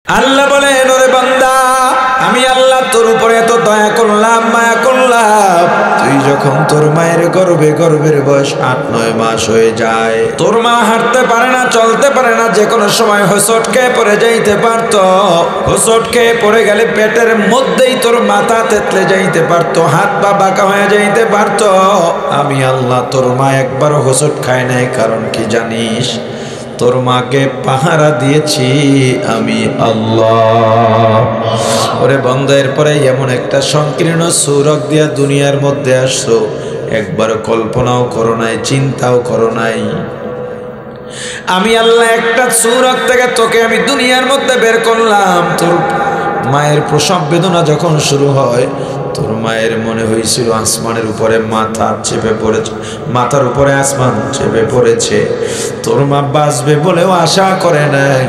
আল্লাহ বলেন, ওরে বান্দা, আমি আল্লাহ তোর উপরে এত দয়া করলাম, মায়া করলাম, তুই যখন তোর মায়ের গর্ভের বয়স 8-9 মাস হয়ে যায়, তোর মা হাঁটতে পারে না, চলতে পারে না, যে কোনো সময় হোঁচট খেয়ে পড়ে যাইতে পারত। হোঁচট খেয়ে পড়ে গেলে পেটের মধ্যেই তোর মাথা তেতলে যাইতে পারত, হাত পা বাঁকা হয়ে যাইতে পারত। আমি আল্লাহ তোর মা একবার হোঁচট খায় নাই, কারণ কি জানিস? তোর মাকে পাহারা দিয়েছি আমি আল্লাহ। ওরে বন্ধ, এরপরে এমন একটা সংকীর্ণ সূরত দিয়া দুনিয়ার মধ্যে আসছো, একবার কল্পনাও করো নাই, চিন্তাও করো নাই। আমি আল্লাহ একটা সূরত থেকে তোকে আমি দুনিয়ার মধ্যে বের করলাম। তোর মায়ের প্রসব বেদনা যখন শুরু হয়, তোর মায়ের মনে হয়েছিল আসমানের উপরে মাথা চেপে পড়েছে, মাথার উপরে আসমান চেপে পড়েছে। তোর মা বাঁচবে বলেও আশা করে নাই।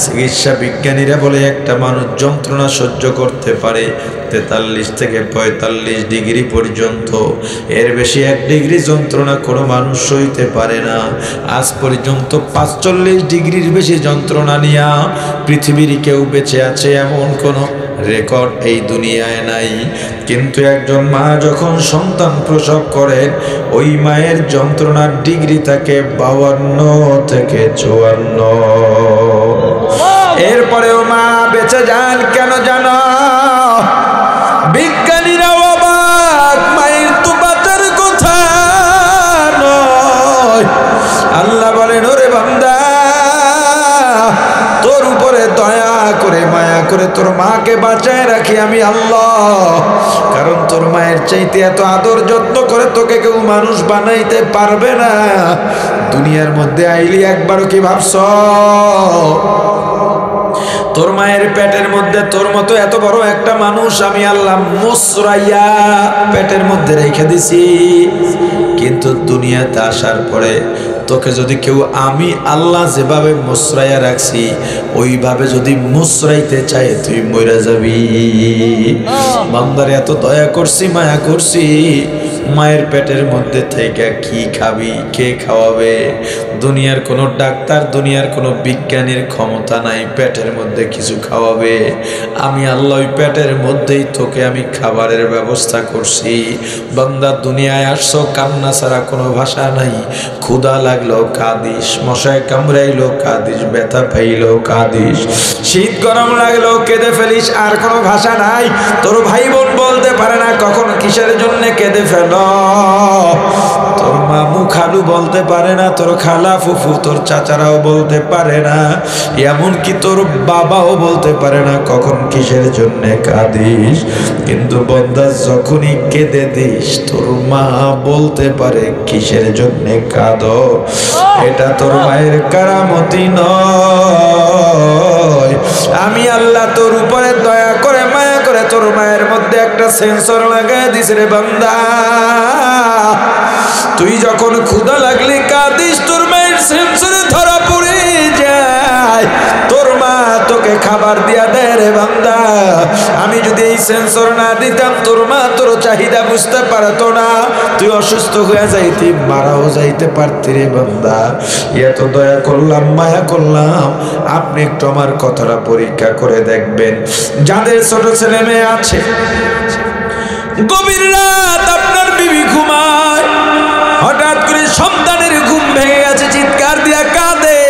চিকিৎসা বিজ্ঞানীরা বলে একটা মানুষ যন্ত্রণা সহ্য করতে পারে 43 থেকে 45 ডিগ্রি পর্যন্ত, এর বেশি 1 ডিগ্রি যন্ত্রণা কোনো মানুষ সইতে পারে না। আজ পর্যন্ত 45 ডিগ্রির বেশি যন্ত্রণা নিয়ে পৃথিবীর কেউ বেঁচে আছে এমন কোনো রেকর্ড এই দুনিয়ায় নাই। কিন্তু একজন মা যখন সন্তান প্রসব করেন, ওই মায়ের যন্ত্রণার ডিগ্রি থাকে 52 থেকে 54। এরপরেও মা বেঁচে যান কেন জানো? বিজ্ঞানীরাও অবাক, মায়ের তো বাঁচার কথা নয়। আল্লাহ বলেন, ওরে বান্দা, তোর উপরে দয়া করে মায়া করে তোর মাকে বাঁচায় রাখি আমি আল্লাহ। কারণ তোর মায়ের চাইতে এত আদর যত্ন করে তোকে কেউ মানুষ বানাইতে পারবে না। দুনিয়ার মধ্যে আইলি একবারও কি ভাবছ তোর মায়ের পেটের মধ্যে তোর মতো এত বড় একটা মানুষ আমি আল্লাহ মুসরাইয়া পেটের মধ্যে রেখে দিছি? কিন্তু দুনিয়াতে আসার পরে তোকে যদি কেউ আমি আল্লাহ যেভাবে মুসরাইয়া রাখছি ওইভাবে যদি মুসরাইতে চায়, তুই মরে যাবি। বান্দারে এত দয়া করছি, মায়া করছি, মায়ের পেটের মধ্যে থেকে কি খাবি, কে খাওয়াবে? দুনিয়ার কোনো ডাক্তার, দুনিয়ার কোনো বিজ্ঞানীর ক্ষমতা নাই পেটের মধ্যে কিছু খাওয়াবে। আমি আল্লাহ ওই পেটের মধ্যেই তোকে আমি খাবারের ব্যবস্থা করছি। বান্দা, দুনিয়ায় আসছো, কান্না ছাড়া কোনো ভাষা নাই। ক্ষুধা লাগলো কাঁদিস, মশায় কামড়াইলো কাঁদিস, ব্যথা পাইলো কাঁদিস, শীত গরম লাগলো কেঁদে ফেলিস, আর কোনো ভাষা নাই। তোর ভাই বোন বলতে পারে না কখন কিসের জন্য কেঁদে ফেল। তোর মামু খালু বলতে পারে না, তোর খালা ফুফু তোর চাচারাও বলতে পারে না, এমনকি তোর বাবাও বলতে পারে না কখন কিসের জন্য কাঁদিস। কিন্তু বন্দা, যখনই কেঁদে দিস তোর মা বলতে পারে কিসের জন্য কাঁদো। এটা তোর মায়ের কারামতি নয়। আমি আল্লাহ তোর উপরে দয়া করে মায়া করে তোর মায়ের মধ্যে একটা সেন্সর লাগায় দিস রে বান্দা। তুই যখন ক্ষুধা লাগলে কাঁদিস, তোর মায়ের সেন্সরে ধরা পড়ে যায়, তোর মা তোকে খাবার দিয়া দেয় রে বান্দা। আমি যদি এই সেন্সর না দিতাম, তোর মা তোর চাহিদা বুঝতে পারতো না, তুই অসুস্থ হয়ে যাইতি, মারাও যাইতে পারতি রে বান্দা। এত দয়া করলাম, মায়া করলাম। আপনি একটু আমার কথাটা পরীক্ষা করে দেখবেন। যাদের ছোট ছেলে মেয়ে আছে, গভীর রাত আপনার বিবি ঘুমায়, হঠাৎ করে সন্তানের ঘুম ভেঙে গেছে, চিৎকার দিয়া কাঁদে।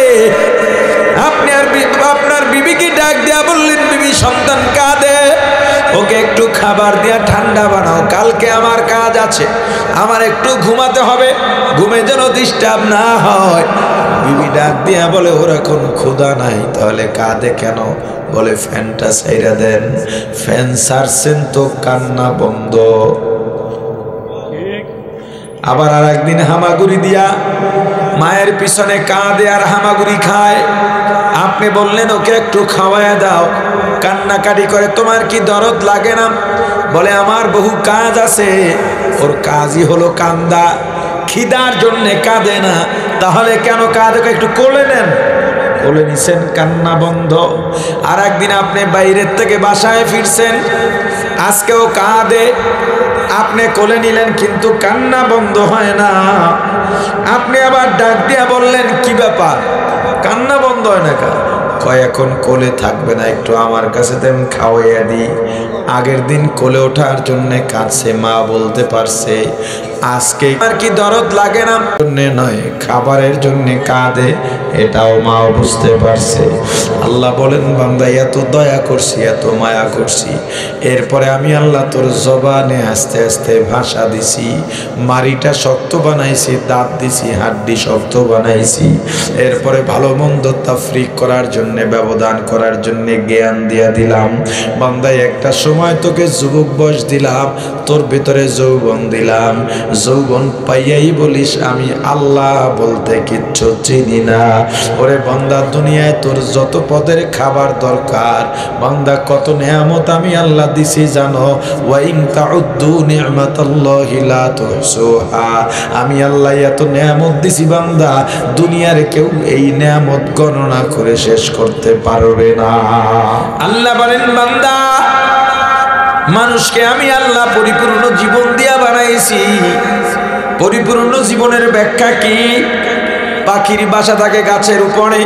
আপনি আর আপনার বিবিকে ডাক দিয়া বললেন, বিবি সন্তান কাঁদে, ওকে একটু খাবার দিয়া ঠান্ডা বানাও, কালকে আমার কাজ আছে, আমার একটু ঘুমাতে হবে, ঘুমে যেন ডিস্টার্ব না হয়। বিবি ডাক দিয়া বলে, ওর এখন ক্ষুধা নাই, তাহলে কাঁদে কেন? বলে, ফ্যানটা ছাইরা দেন। ফ্যান ছাড়ছেন তো কান্না বন্ধ। আবার আর একদিন হামাগুড়ি দিয়া মায়ের পিছনে কাঁদে আর হামাগুড়ি খায়। আপনি বললেন ওকে একটু খাওয়ায় দাও, কান্নাকাটি করে, তোমার কি দরদ লাগে না? বলে, আমার বহু কাজ আছে। ওর কাজই হলো কান্দা, খিদার জন্যে কাঁদে না। তাহলে কেন কাঁদে? একটু কোলে নেন, কোলে নিছেন, কান্না বন্ধ। আর একদিন আপনি বাইরের থেকে বাসায় ফিরছেন, আজকেও কাঁদে, আপনি কোলে নিলেন কিন্তু কান্না বন্ধ হয় না। আপনি আবার ডাক দিয়া বললেন, কি ব্যাপার, কান্না বন্ধ হয় না? কয় এখন কোলে থাকবে না, একটু আমার কাছে তেম খাওয়াইয়া দিই। আগের দিন কোলে ওঠার জন্য কাছে মা বলতে পারছে, আজকে আর কি দরদ লাগে না নয়, খাবারের জন্য কাঁদে, এটাও মা বুঝতে পারছে। আল্লাহ বলেন বান্দা এত দয়া করছি, এত মায়া করছি, এরপরে আমি আল্লাহ তোর জবানে আস্তে আস্তে ভাষা দিছি, মাড়িটা শক্ত বানাইছি, দাঁত দিছি, হাড্ডি শক্ত বানাইছি, এরপরে ভালো মন্দ তাফরিক করার জন্য, ব্যবধান করার জন্য জ্ঞান দিয়া দিলাম। বান্দায় একটা সময় তোকে যুবক বয়স দিলাম, তোর ভিতরে যৌবন দিলাম, যৌবন পাইয়াই বলিস আমি আল্লাহ বলতে কিচ্ছু চিনি না। ওরে বান্দা দুনিয়ায় তোর যত পদের খাবার দরকার, বান্দা কত নেয়ামত আমি আল্লাহ দিছি জানো? ওয়া ইন তাউদ্দু নি'মাতাল্লাহি লা তুহসুহা, আমি আল্লাহ এত নেয়ামত দিছি বান্দা, দুনিয়ার কেউ এই নেয়ামত গণনা করে শেষ করতে পারবে না। আল্লাহ বলেন বান্দা মানুষকে আমি আল্লাহ পরিপূর্ণ জীবন দিয়া বানাইছি। পরিপূর্ণ জীবনের ব্যাখ্যা কি? পাখির বাসা থাকে গাছের উপরে,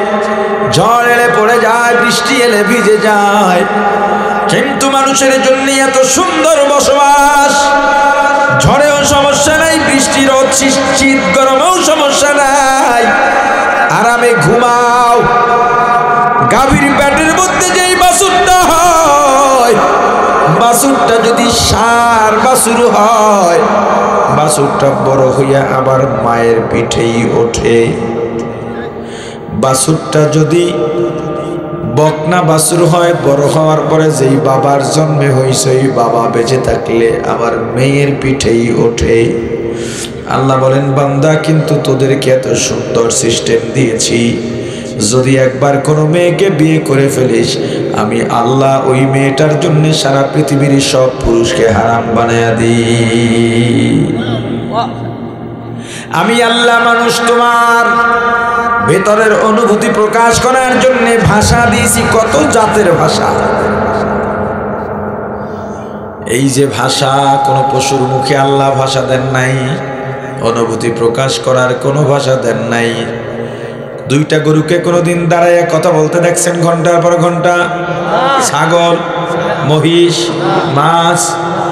ঝড় এলে পড়ে যায়, বৃষ্টি এলে ভিজে যায়, কিন্তু মানুষের জন্য এত সুন্দর বসবাস, ঝড়েও সমস্যা নাই, বৃষ্টির শীত গরমেও সমস্যা নাই, আরামে ঘুমাও। গাভীর পেটের মধ্যে যেই বাছুরটা হয়, বাছুরটা যদি ষাঁড় বাছুর হয়, বাছুরটা বড় হইয়া আবার মায়ের পিঠেই ওঠে। বাছুরটা যদি বকনা বাছুর হয়, বড় হওয়ার পরে যেই বাবার জন্মে হইছে, ওই বাবা বেঁচে থাকলে আবার মেয়ের পিঠেই ওঠে। আল্লাহ বলেন বান্দা কিন্তু তোদেরকে এত সুন্দর সিস্টেম দিয়েছি, যদি একবার কোনো মেয়েকে বিয়ে করে ফেলিস, আমি আল্লাহ ওই মেয়েটার জন্য সারা পৃথিবীর সব পুরুষকে হারাম বানায়া দিই। আমি আল্লাহ মানুষ তোমার ভেতরের অনুভূতি প্রকাশ করার জন্য ভাষা দিয়েছি, কত জাতের ভাষা। এই যে ভাষা, কোনো পশুর মুখে আল্লাহ ভাষা দেন নাই, অনুভূতি প্রকাশ করার কোনো ভাষা দেন নাই। দুইটা গরুকে কোনোদিন দাঁড়ায় কথা বলতে দেখছেন ঘন্টার পর ঘন্টা? ছাগল, মহিষ, মাছ,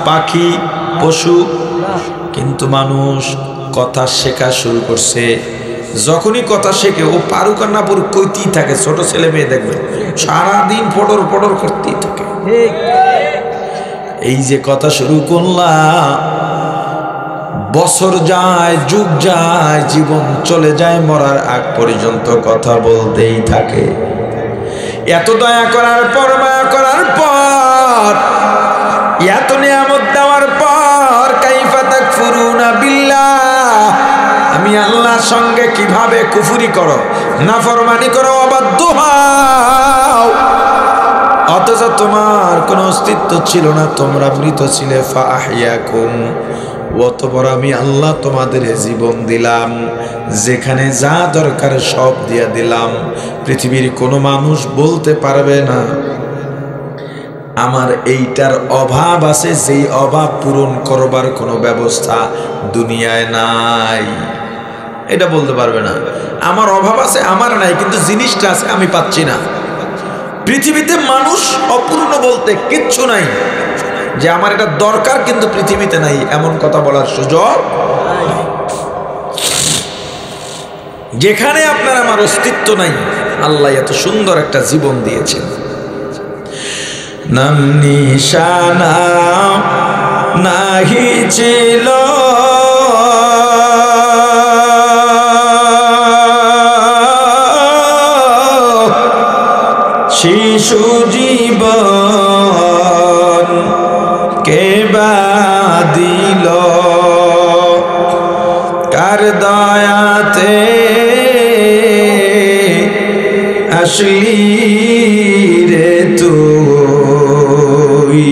পাখি, পশু। কিন্তু মানুষ কথা শেখা শুরু করছে। যখনই কথা শেখে ও পারুক আর না পারুক কইতেই থাকে। ছোট ছেলে মেয়ে দেখবে সারাদিন পটর পটর করতেই থাকে। এই যে কথা শুরু করলাম, বছর যায়, যুগ যায়, জীবন চলে যায়, মরার আগ পর্যন্ত কথা বলতেই থাকে। এত দয়া করার পর, মায়া করার পর, এত নিয়ামত দেওয়ার পর, কাইফা তাকফুরুনা বিল্লাহ, আমি আল্লাহর সঙ্গে কিভাবে কুফরি করো, নাফরমানি করো, অবাধ্য হও। অথচ তোমার কোনো অস্তিত্ব ছিল না, তোমরা মৃত ছিলে। ফাআহইয়াকুম, অতঃপর আমি আল্লাহ তোমাদের জীবন দিলাম, যেখানে যা দরকার সব দিয়া দিলাম। পৃথিবীর কোনো মানুষ বলতে পারবে না আমার এইটার অভাব আছে, যেই অভাব পূরণ করবার কোনো ব্যবস্থা দুনিয়ায় নাই। এটা বলতে পারবে না আমার অভাব আছে, আমার নাই, কিন্তু জিনিসটা আছে, আমি পাচ্ছি না। পৃথিবীতে মানুষ অপূর্ণ বলতে কিচ্ছু নাই, যে আমার এটা দরকার কিন্তু পৃথিবীতে নাই, এমন কথা বলার সুযোগ। যেখানে আপনার আমার অস্তিত্ব নাই, আল্লাহ এত সুন্দর একটা জীবন দিয়েছেন। নাম নিশানা নাহি ছিল, শিশু জীবন কে দিল, কার দয়াতে আসলি রে তুই,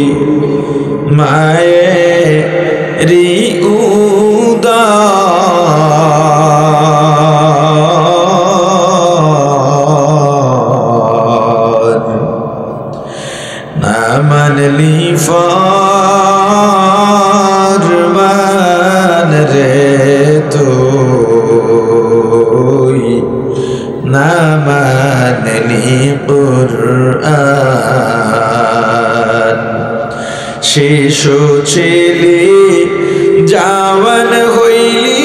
মায়েরি উদার, না মানলি ফরমান রে তুই, না মান মানলি কুরআন শিশু ছিলি জাওয়ান হইলি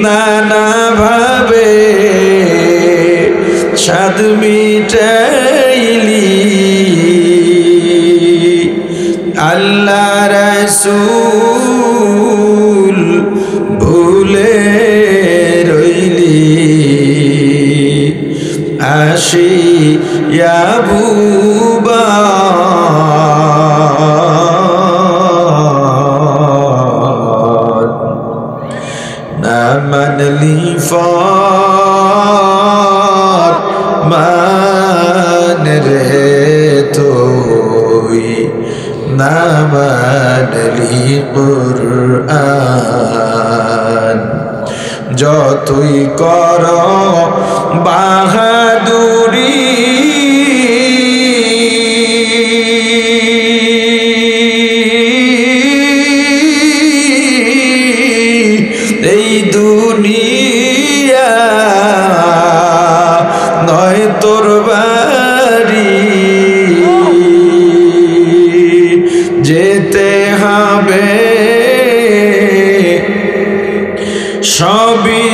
নানা ভাবে সাদ মিটাইলি আল্লাহ রাসূল ভুলে রইলি আশিয়া বুবা না মানলি মান রে তুই না মানলি কুরআন যতই কর বাহাদুরি এই দুনিয়া নয় তোর বাড়ি যেতে হবে সবই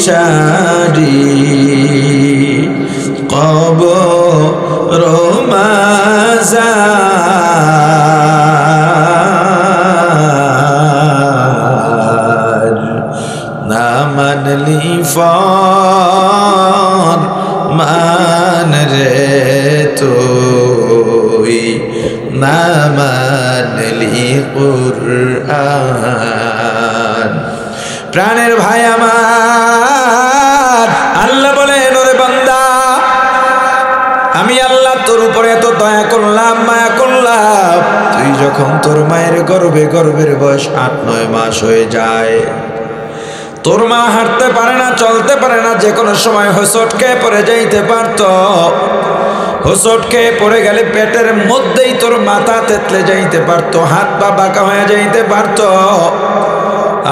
ছাড়ি কবর মাজার না মানলি মান রে তুই না মানলি কুরআন প্রাণের ভাই আমার আল্লাহ বলেন ওরে বান্দা আমি আল্লাহ তোর উপরে এত দয়া করলাম মায়া করলাম তুই যখন তোর মায়ের গর্ভের বয়স 8-9 মাস হয়ে যায় তোর মা হাঁটতে পারে না চলতে পারে না যে কোনো সময় হোঁচট খেয়ে পড়ে যাইতে পারত হোঁচট খেয়ে পড়ে গেলে পেটের মধ্যেই তোর মাথা তেতলে যাইতে পারত হাত পা বাঁকা হয়ে যাইতে পারত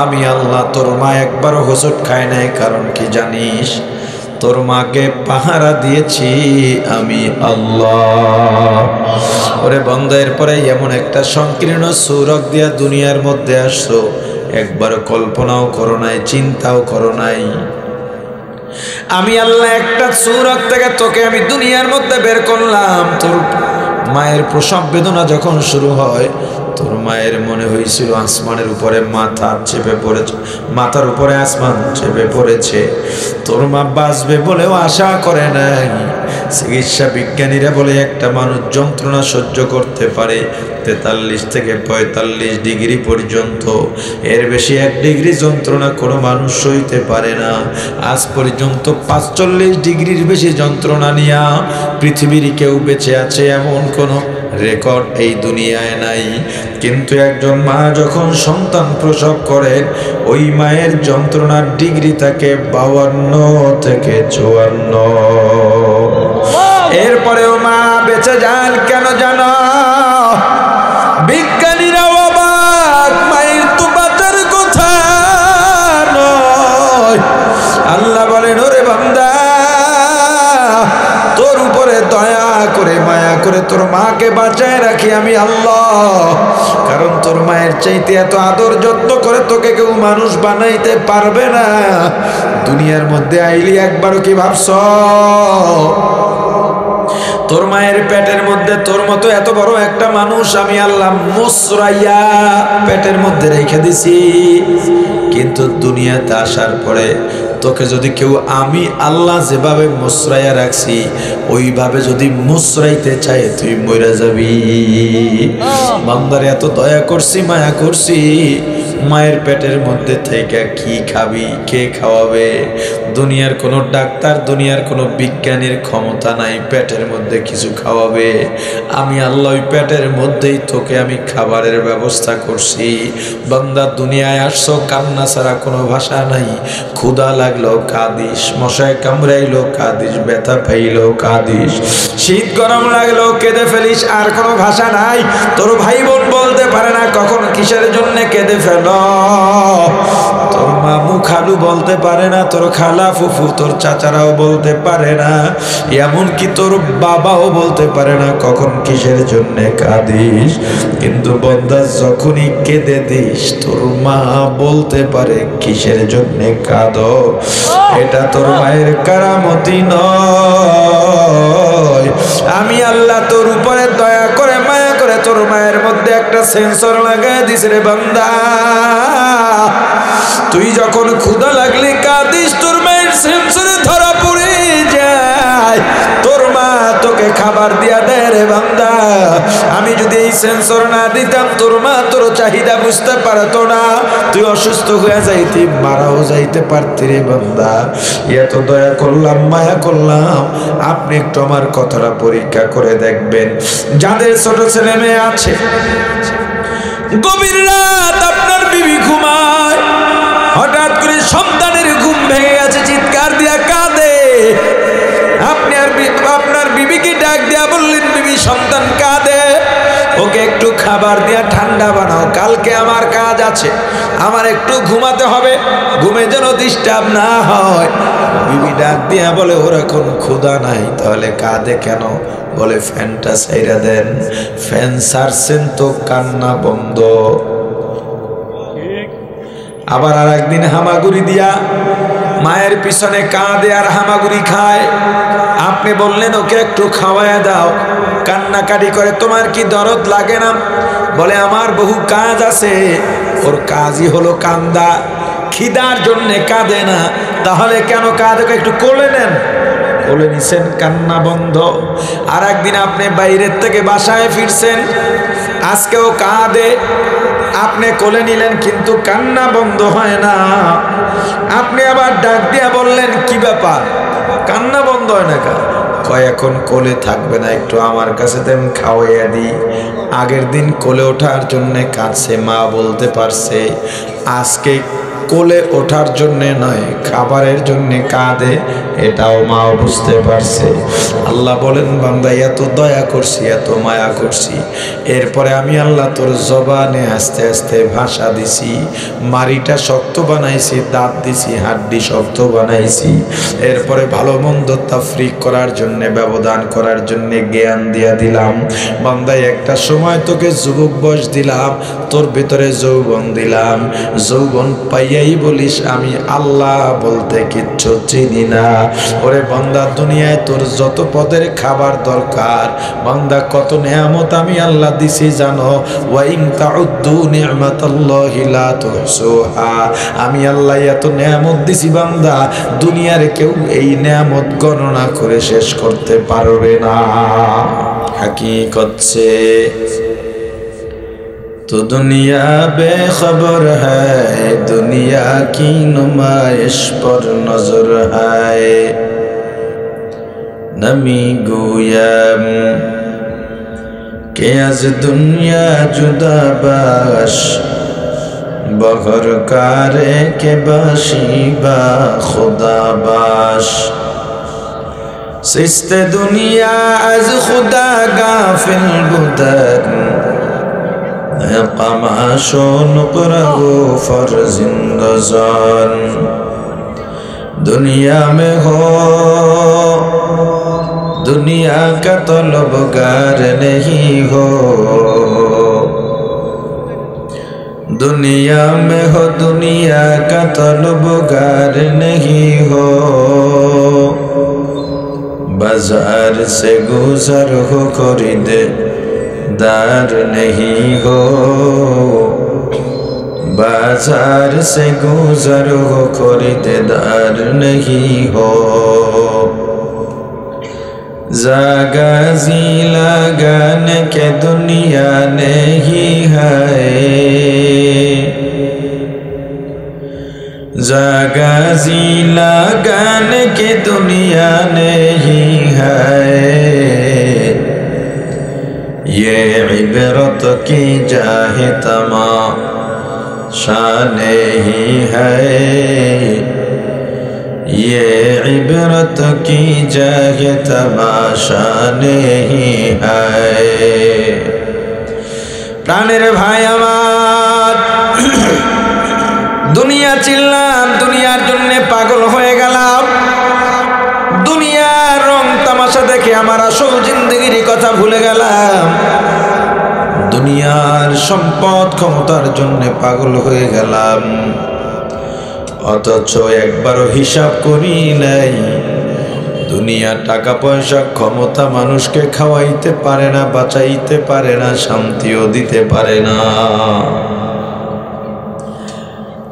আমি আল্লাহ তোর মা একবারও হোঁচট খায় নাই কারণ কি জানিস তোর মাকে পাহারা দিয়েছি আমি আল্লাহ ওরে বন্ধ এরপরে এমন একটা সংকীর্ণ সূরত দিয়া দুনিয়ার মধ্যে আসছো একবার কল্পনাও করো নাই চিন্তাও করো নাই আমি আল্লাহ একটা সূরত থেকে তোকে আমি দুনিয়ার মধ্যে বের করলাম তোর মায়ের প্রসব বেদনা যখন শুরু হয় তোর মায়ের মনে হয়েছিল আসমানের উপরে মাথা চেপে পড়েছে মাথার উপরে আসমান চেপে পড়েছে তোর মা বাঁচবে বলেও আশা করে নাই চিকিৎসা বিজ্ঞানীরা বলে একটা মানুষ যন্ত্রণা সহ্য করতে পারে 43 থেকে 45 ডিগ্রি পর্যন্ত এর বেশি 1 ডিগ্রি যন্ত্রণা কোনো মানুষ সইতে পারে না আজ পর্যন্ত 45 ডিগ্রির বেশি যন্ত্রণা নিয়ে পৃথিবীর কেউ বেঁচে আছে এমন কোনো রেকর্ড এই দুনিয়ায় নাই কিন্তু একজন মা যখন সন্তান প্রসব করেন ওই মায়ের যন্ত্রণার ডিগ্রি থাকে 52 থেকে 54 এরপরেও মা বেঁচে যান কেন জানো বিজ্ঞানীরাও অবাক মায়ের তো বাঁচার কথা নয় আল্লাহ বলেন ওরে বান্দা তোর উপরে দয়া করে মায়া করে তোর মাকে বাঁচায় রাখি আমি আল্লাহ কারণ তোর মায়ের চাইতে এত আদর যত্ন করে তোকে কেউ মানুষ বানাইতে পারবে না দুনিয়ার মধ্যে আইলি একবারও কি ভাবছ তোর মায়ের পেটের মধ্যে তোর মতো এত বড় একটা মানুষ আমি আল্লাহ মুসরাইয়া পেটের মধ্যে রেখে দিছি কিন্তু দুনিয়াতে আসার পরে তোকে যদি কেউ আমি আল্লাহ যেভাবে মুসরাইয়া রাখছি ওইভাবে যদি মুসরাইতে চায় তুই মরে যাবি বান্দারে এত দয়া করছি মায়া করছি মায়ের পেটের মধ্যে থেকে কি খাবি কে খাওয়াবে দুনিয়ার কোনো ডাক্তার দুনিয়ার কোনো বিজ্ঞানীর ক্ষমতা নাই পেটের মধ্যে কিছু খাওয়াবে আমি আল্লাহ ওই পেটের মধ্যেই তোকে আমি খাবারের ব্যবস্থা করছি বান্দা দুনিয়ায় আসছো কান্না ছাড়া কোনো ভাষা নাই। ক্ষুধা লাগলো কাঁদিস, মশায় কামড়াইলো কাঁদিস, ব্যথা পাইলো কাঁদিস, শীত গরম লাগলো কেঁদে ফেলিস, আর কোনো ভাষা নাই। তোর ভাই বোন বলতে পারে না কখন কিসের জন্য কেঁদে ফেল, তোর মামু খালু বলতে পারে না, তোর খালা ফুফু তোর চাচারাও বলতে পারে না, এমনকি তোর বাবাও বলতে পারে না কখন কিসের জন্য কাঁদিস। কিন্তু বান্দা যখনই কেঁদে দিস তোর মা বলতে পারে কিসের জন্য কাঁদো। এটা তোর মায়ের কারামতি নয়। আমি আল্লাহ তোর উপরে দয়া করে মায়া করে তোর মায়ের মধ্যে একটা সেন্সর লাগাই দিস রে বান্দা। তুই যখন ক্ষুধা লাগলে কাঁদিস তোর মায়ের সেন্সরে ধরা পড়ে যায়, তোর মা তোকে খাবার দিয়া দেয় রে বান্দা। আমি যদি এই সেন্সর না দিতাম তোর মা তোর চাহিদা বুঝতে পারতো না, তুই অসুস্থ হয়ে যাইতি, মারাও যাইতে পারতি রে বান্দা। এত দয়া করলাম মায়া করলাম। আপনি একটু আমার কথাটা পরীক্ষা করে দেখবেন, যাদের ছোট ছেলে মেয়ে আছে গভীর রাত আপনার বিবি ঘুমায়, হঠাৎ করে সন্তানের ঘুম ভেঙে গেছে, চিৎকার দিয়া কাঁদে, আপনি আর আপনার বিবিকে ডাক দিয়া বললেন বিবি সন্তান কাঁদে, ওকে একটু খাবার দিয়া ঠান্ডা বানাও, কালকে আমার কাজ আছে, আমার একটু ঘুমাতে হবে, ঘুমে যেন ডিস্টার্ব না হয়। বিবি ডাক দিয়া বলে ওর এখন ক্ষুধা নাই, তাহলে কাঁদে কেন? বলে ফ্যানটা ছাইরা দেন। ফ্যান ছাড়ছেন তো কান্না বন্ধ। আবার আর একদিন হামাগুড়ি দিয়া মায়ের পিছনে কাঁদে আর হামাগুড়ি খায়, আপনি বললেন ওকে একটু খাওয়ায় দাও, কান্নাকাটি করে, তোমার কি দরদ লাগে না? বলে আমার বহু কাজ আছে। ওর কাজই হলো কান্দা, খিদার জন্য কাঁদে না, তাহলে কেন কাঁদে? একটু কোলে নেন, কোলে নিছেন, কান্না বন্ধ। আর একদিন আপনি বাইরের থেকে বাসায় ফিরছেন, আজকেও কাঁদে, আপনি কোলে নিলেন কিন্তু কান্না বন্ধ হয় না। আপনি আবার ডাক দিয়া বললেন কি ব্যাপার, কান্না বন্ধ হয় না? কয় এখন কোলে থাকবে না, একটু আমার কাছে দেন খাওয়াইয়া দিই। আগের দিন কোলে ওঠার জন্যে কাঁদছে, মা বলতে পারছে, আজকে কোলে ওঠার জন্যে নয় খাবারের জন্যে কাঁদে, এটাও মা বুঝতে পারছে। আল্লাহ বলেন বান্দা এত দয়া করছি, এত মায়া করছি, এরপরে আমি আল্লাহ তোর জবানে আস্তে আস্তে ভাষা দিছি, মাড়িটা শক্ত বানাইছি, দাঁত দিছি, হাড্ডি শক্ত বানাইছি, এরপরে ভালো মন্দ তাফরিক করার জন্য, ব্যবধান করার জন্য জ্ঞান দিয়া দিলাম। বান্দায় একটা সময় তোকে যুবক বয়স দিলাম, তোর ভিতরে যৌবন দিলাম, যৌবন পাইয়াই বলিস আমি আল্লাহ বলতে কিচ্ছু চিনি না। ওরে বান্দা দুনিয়ায় তোর যত পদের খাবার দরকার, বান্দা কত নেয়ামত আমি আল্লাহ দিছি জানো? ওয়া ইন তাউদ্দু নি'মাতাল্লাহি লা তুহসুহা। আমি আল্লাহ এত নেয়ামত দিছি বান্দা, দুনিয়ার কেউ এই নেয়ামত গণনা করে শেষ করতে পারবে না। হাকিকত সে तो दुनिया बेखबर है, दुनिया की नुमाइश पर नजर है। नमी गोयम के आज दुनिया जुदा बाश, बगर कारे के बाशी बा खुदा बाश। सिस्ते दुनिया आज खुदा गाफिल बुदर, कमाशो नुकरहु फर्जिंदजान। दुनिया में हो दुनिया का तलबगार नहीं हो, दुनिया में हो दुनिया का तलबगार नहीं हो। बाजार से गुजर हो खरीदे दार नहीं हो, बाजार से गुजर हो खरीदार नहीं हो। जागाजी लगाने के दुनिया नहीं है, जागाजी लगाने के दुनिया नहीं है। ये इबरत की जाहे तमाम शाने ही है, ये इबरत की जगह तमाशा नहीं है। प्राणेर भाई आमार, दुनिया चिल्लाम, दुनियार जन्ने पागल हये गेलाम, दुनियार रंग तामाशा देखे आमार आसल जिंदगीर कथा भूले गेलाम, दुनियार सम्पद क्षमतार जन्ने पागल हये गेलाम। অথচ একবারও হিসাব করি নাই দুনিয়া টাকা পয়সা ক্ষমতা মানুষকে খাওয়াইতে পারে না, বাঁচাইতে পারে না, শান্তিও দিতে পারে না।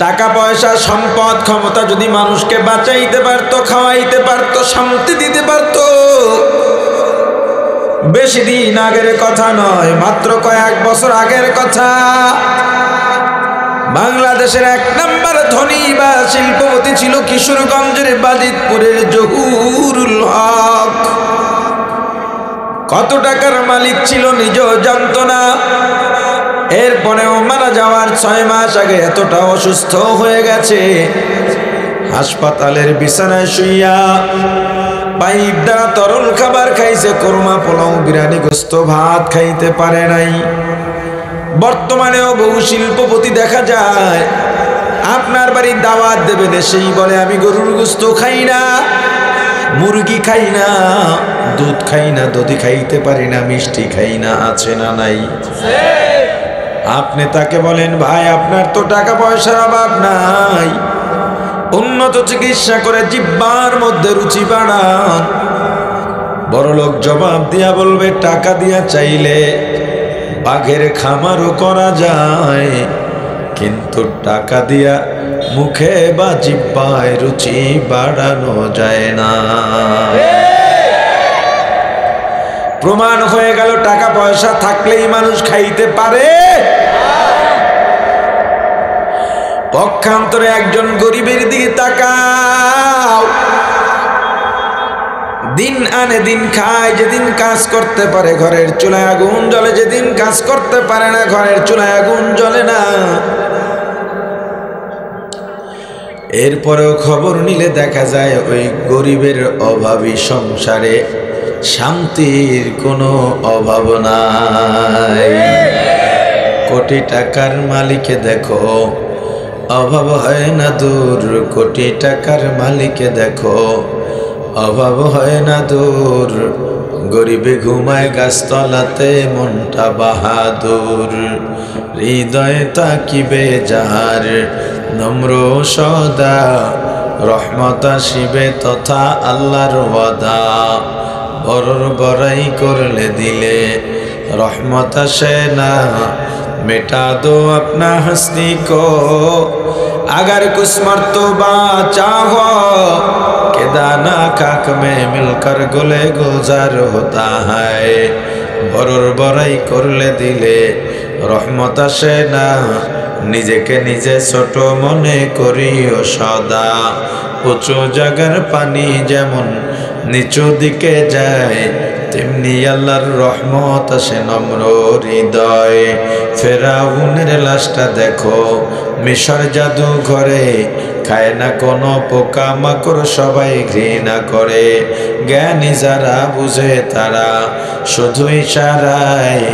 টাকা পয়সা সম্পদ ক্ষমতা যদি মানুষকে বাঁচাইতে পারতো, খাওয়াইতে পারতো, শান্তি দিতে পারতো, বেশি দিন আগের কথা নয়, মাত্র কয়েক বছর আগের কথা, বাংলাদেশের এক নম্বর ধনী বা শিল্পপতি ছিল কিশোরগঞ্জের বাজিতপুরের জহুরুল হক। কত টাকার মালিক ছিল নিজেও জানতো না। এরপরেও মারা যাওয়ার 6 মাস আগে এতটা অসুস্থ হয়ে গেছে, হাসপাতালের বিছানায় শুইয়া পাইপ দ্বারা তরল খাবার খাইছে, কোরমা পোলাও বিরিয়ানি গোস্ত ভাত খাইতে পারে নাই। বর্তমানেও বহু শিল্পপতি দেখা যায় আপনার বাড়ি দাওয়াত দেবেন, সেই বলে আমি গরুর গোস্ত খাই না, মুরগি খাই না, দুধ খাই না, দধি খাইতে পারি না, মিষ্টি খাই না। আছে না নাই? আপনি তাকে বলেন ভাই আপনার তো টাকা পয়সার অভাব নাই, উন্নত চিকিৎসা করে জিহ্বার মধ্যে রুচি বাড়ান। বড়লোক জবাব দিয়া বলবে টাকা দিয়া চাইলে বাঘের খামারও করা যায়, কিন্তু টাকা দিয়া মুখে বা জিহ্বায় রুচি বাড়ানো যায় না। প্রমাণ হয়ে গেল টাকা পয়সা থাকলেই মানুষ খাইতে পারে। পক্ষান্তরে একজন গরিবের দিকে তাকাও, দিন আনে দিন খায়, যেদিন কাজ করতে পারে ঘরের চুলায় আগুন জ্বলে, যেদিন কাজ করতে পারে না ঘরের চুলায় আগুন জ্বলে না। এরপরেও খবর নিলে দেখা যায় ওই গরিবের অভাবী সংসারে শান্তির কোনো অভাব নাই। কোটি টাকার মালিকে দেখো অভাব হয় না দূর, কোটি টাকার মালিকে দেখো অভাব হয় না দূর, গরিবে ঘুমায় গাছতলাতে মনটা বাহাদুর। হৃদয়ে তাকিবে যাহার নম্র সদা, রহমত আসিবে তথা আল্লাহর ওয়াদা। বড়র বড়াই করলে দিলে রহমত আসে না, मिटा दो अपना हंसनी को अगर कुछ मर्तबा चाहो कि दाना खाक में मिलकर गुले गुजार होता है। बरर बराई करले दिले रहमत आसे ना, নিজেকে নিজে ছোট মনে করিও সদা। উঁচু জায়গার পানি যেমন নিচু দিকে যায়, তেমনি আল্লাহর রহমত আসে নম্র হৃদয়। ফেরাউনের লাশটা দেখো মিশর জাদু ঘরে, খায় না কোনো পোকা মাকড় সবাই ঘৃণা করে। জ্ঞানী যারা বুঝে তারা শুধু ইশারায়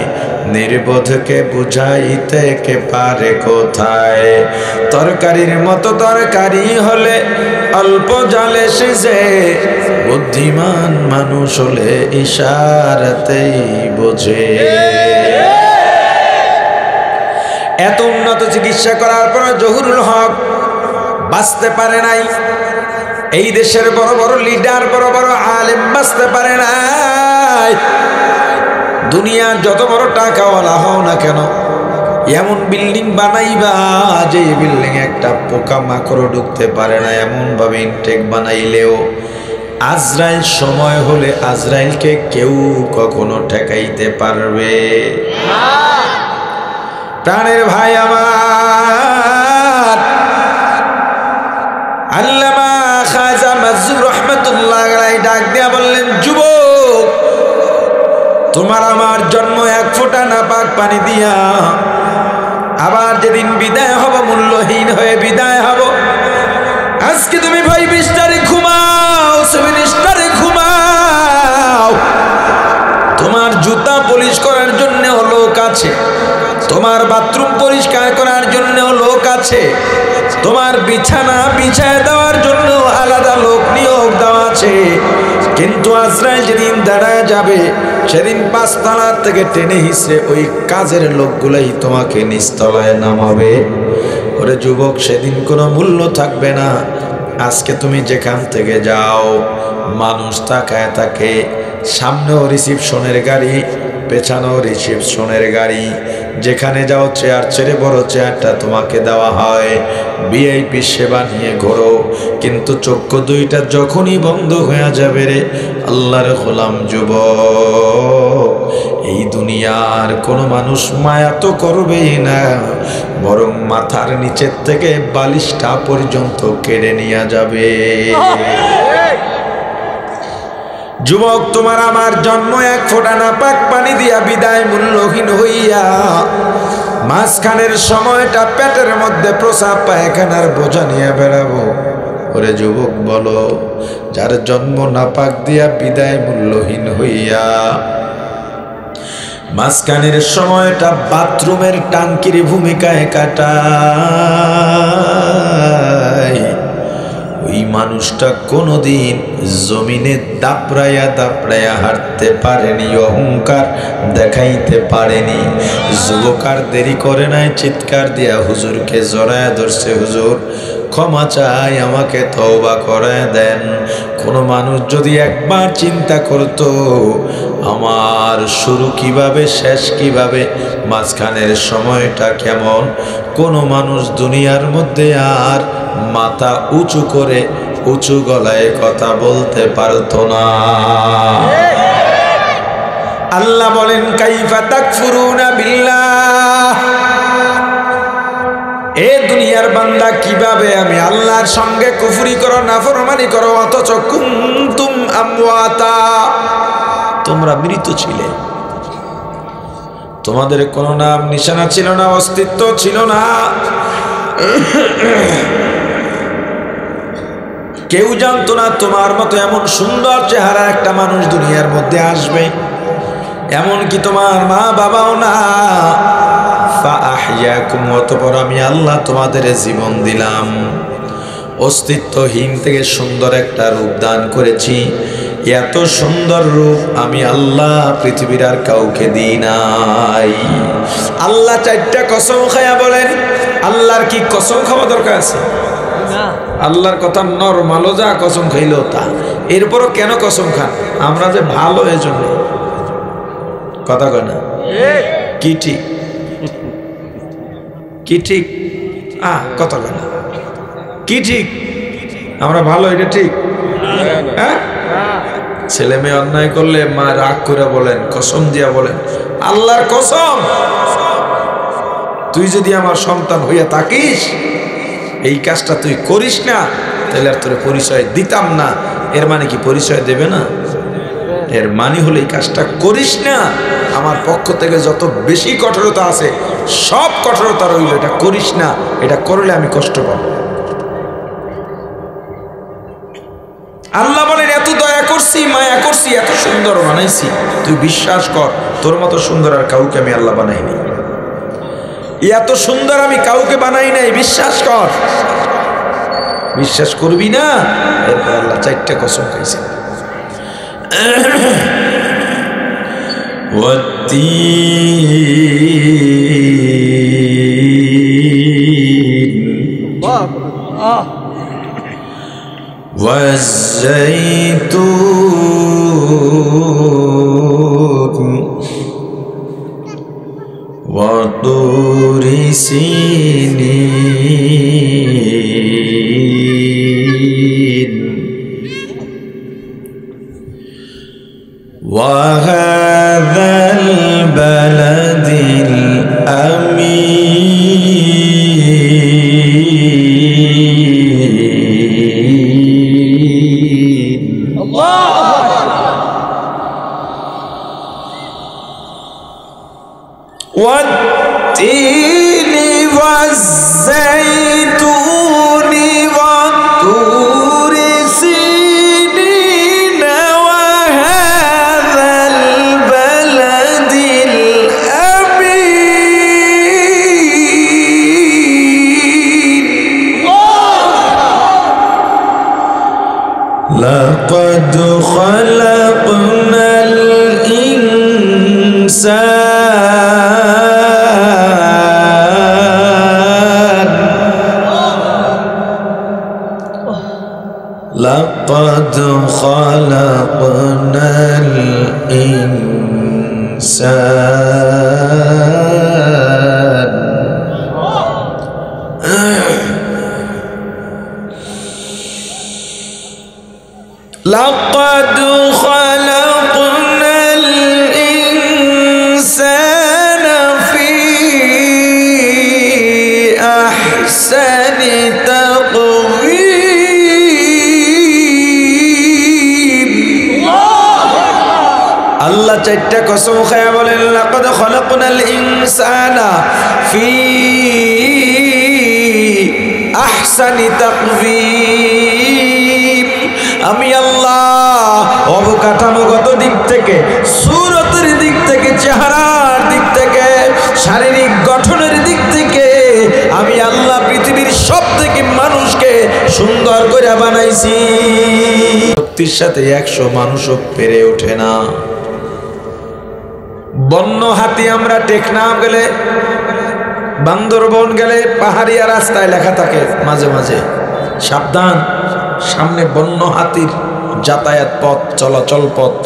নির্বোধকে বুঝাইতে কে পারে কোথায়। তরকারির মতো তরকারি হলে অল্প জালে সিজে, বুদ্ধিমান মানুষ হলে ইশারাতেই বোঝে। এত উন্নত চিকিৎসা করার পর জহুরুল হক বাঁচতে পারে নাই। এই দেশের বড় বড় লিডার, বড় বড় আলেম বাঁচতে পারে নাই। দুনিয়ার যত বড় টাকাওয়ালা হও না কেন, এমন বিল্ডিং বানাইবা যে বিল্ডিং একটা পোকা মাকড় ঢুকতে পারে না, এমন ভাবে ইনটেক বানাইলেও আজরাইল সময় হলে আজরাইলকে কেউ কখনো ঠেকাইতে পারবে না। প্রাণের ভাই আমার, আল্লামা খাজা মাজুর রহমাতুল্লাহ আলাইহি ডাক দিয়া বললেন, যুবক তোমার আমার জন্ম এক ফোঁটা নাপাক পানি দিয়া আবার যেদিন বিদায় হব মূল্যহীন হয়ে বিদায় হব। আজকে তুমি ভাই বিস্তারে ঘুমাও, বিস্তারে ঘুমাও। তোমার জুতা পলিশ করার জন্য লোক আছে, তোমার বাথরুম পরিষ্কার করার জন্য লোক আছে, তোমার বিছানা বিছায় দেওয়ার জন্য আলাদা লোক নিয়োগ দেওয়া আছে। কিন্তু আজরাইল যেদিন দাঁড়ায় যাবে সেদিন 5 তলা থেকে টেনে হিসে ওই কাজের লোকগুলাই তোমাকে নিচতলায় নামাবে। ওরে যুবক, সেদিন কোনো মূল্য থাকবে না। আজকে তুমি যেখান থেকে যাও মানুষ তাকায় থাকে, সামনেও রিসিপশনের গাড়ি, পেছানো রিসিপশনের গাড়ি। যেখানে যাও চেয়ার ছেড়ে বড় চেয়ারটা তোমাকে দেওয়া হয়, ভিআইপি সেবা নিয়ে ঘোরো। কিন্তু চক্ষু দুইটা যখনই বন্ধ হয়ে যাবে রে আল্লাহর গোলাম যুবক, এই দুনিয়ার কোনো মানুষ মায়া তো করবেই না, বরং মাথার নিচের থেকে বালিশটা পর্যন্ত কেড়ে নিয়ে যাবে। যুবক, তোমার আমার জন্ম এক ফোঁটা নাপাক পানি দিয়া বিদায় মূল্যহীন হইয়া, মাঝখানের সময়টা পেটের মধ্যে প্রসাব পায়খানার বোঝা নিয়ে বেড়াবো। ওরে যুবক বলো, যার জন্ম নাপাক দিয়া বিদায় মূল্যহীন হইয়া, মাঝখানের সময়টা বাথরুমের টাঙ্কির ভূমিকায় কাটায়, ওই মানুষটা কোনোদিন জমিনে দাপড়াইয়া দাপড়াইয়া হাঁটতে পারেনি, অহংকার দেখাইতে পারেনি। যুবকার দেরি করে নাই, চিৎকার দিয়া হুজুরকে জড়ায় ধরছে, হুজুর ক্ষমা চাই, আমাকে তওবা করায় দেন। কোনো মানুষ যদি একবার চিন্তা করতো আমার শুরু কিভাবে শেষ কিভাবে, মাঝখানের সময়টা কেমন, কোনো মানুষ দুনিয়ার মধ্যে আর মাথা উঁচু করে উঁচু গলায় কথা বলতে পারতো না। আল্লাহ বলেন, কাইফা তাকফুরুনা বিল্লাহ, এ দুনিয়ার বান্দা কিভাবে আমি আল্লাহর সঙ্গে কুফরি করো, নাফরমানি করো, অথচ কুনতুম আমওয়াতা, তোমরা মৃত ছিলে, তোমাদের কোনো নাম নিশানা ছিল না, অস্তিত্ব ছিল না। কেউ জানতো না তোমার মতো এমন সুন্দর চেহারা একটা মানুষ দুনিয়ার মধ্যে আসবে, এমনকি তোমার মা বাবাও না। ফাআহইয়াকুম, অতঃপর আমি আল্লাহ তোমাদের জীবন দিলাম, অস্তিত্বহীন থেকে সুন্দর একটা রূপ দান করেছি। এত সুন্দর রূপ আমি আল্লাহ পৃথিবীর আর কাউকে দিই নাই। আল্লাহ 4টা কসম খায়া বলেন, আল্লাহর কি কসম খাওয়া দরকার আছে? আল্লাহর কথা নরমালও যা কসম খাইল তা, এরপরও কেন কসম খান? আমরা যে ভালো এজন্য কথা কয় না, কি ঠিক কি ঠিক কথা কয় না, কি ঠিক আমরা ভালো, এটা ঠিক? হ্যাঁ, ছেলে মেয়ে অন্যায় করলে মা রাগ করে বলেন, কসম দিয়া বলেন, আল্লাহর কসম তুই যদি আমার সন্তান হইয়া থাকিস, এই কাজটা তুই করিস না, তাহলে আর তোর পরিচয় দিতাম না। এর মানে কি পরিচয় দেবে না? এর মানে হলো এই কাজটা করিস না, আমার পক্ষ থেকে যত বেশি কঠোরতা আছে সব কঠোরতা রইল, এটা করিস না, এটা করলে আমি কষ্ট পাবো। আল্লাহ বলেন, এত দয়া করছি, মায়া করছি, এত সুন্দর বানাইছি, তুই বিশ্বাস কর তোর মতো সুন্দর আর কাউকে আমি আল্লাহ বানাইনি, এত সুন্দর আমি কাউকে বানাই নাই, বিশ্বাস কর। বিশ্বাস করবি না? এরপর আল্লাহ 4টা কসম খাইছে। والزيتون وطور سينين وهذا البلد الأمين. الله والتين লাকাদ খালাকনাল ইনসান লাকাদ খালাকনাল ইনসান لقد خلقنا الإنسان في أحسن تقويم الله চারটা কসম খায়া বলেন লাকাদ খলাকনাল ইনসানা ফি আহসানি তাকওয়িম আমি আল্লাহ অবকাঠামোগত দিক থেকে সূরতের দিক থেকে চেহারার দিক থেকে শারীরিক গঠনের দিক থেকে আমি আল্লাহ পৃথিবীর সবথেকে মানুষকে সুন্দর করে বানাইছি শক্তির সাথে 100 মানুষও পেরে ওঠে না বন্য হাতি আমরা টেকনাফ গেলে বান্দরবন গেলে পাহাড়িয়া রাস্তায় লেখা থাকে মাঝে মাঝে সাবধান সামনে বন্য হাতির যাতায়াত পথ চলাচল পথ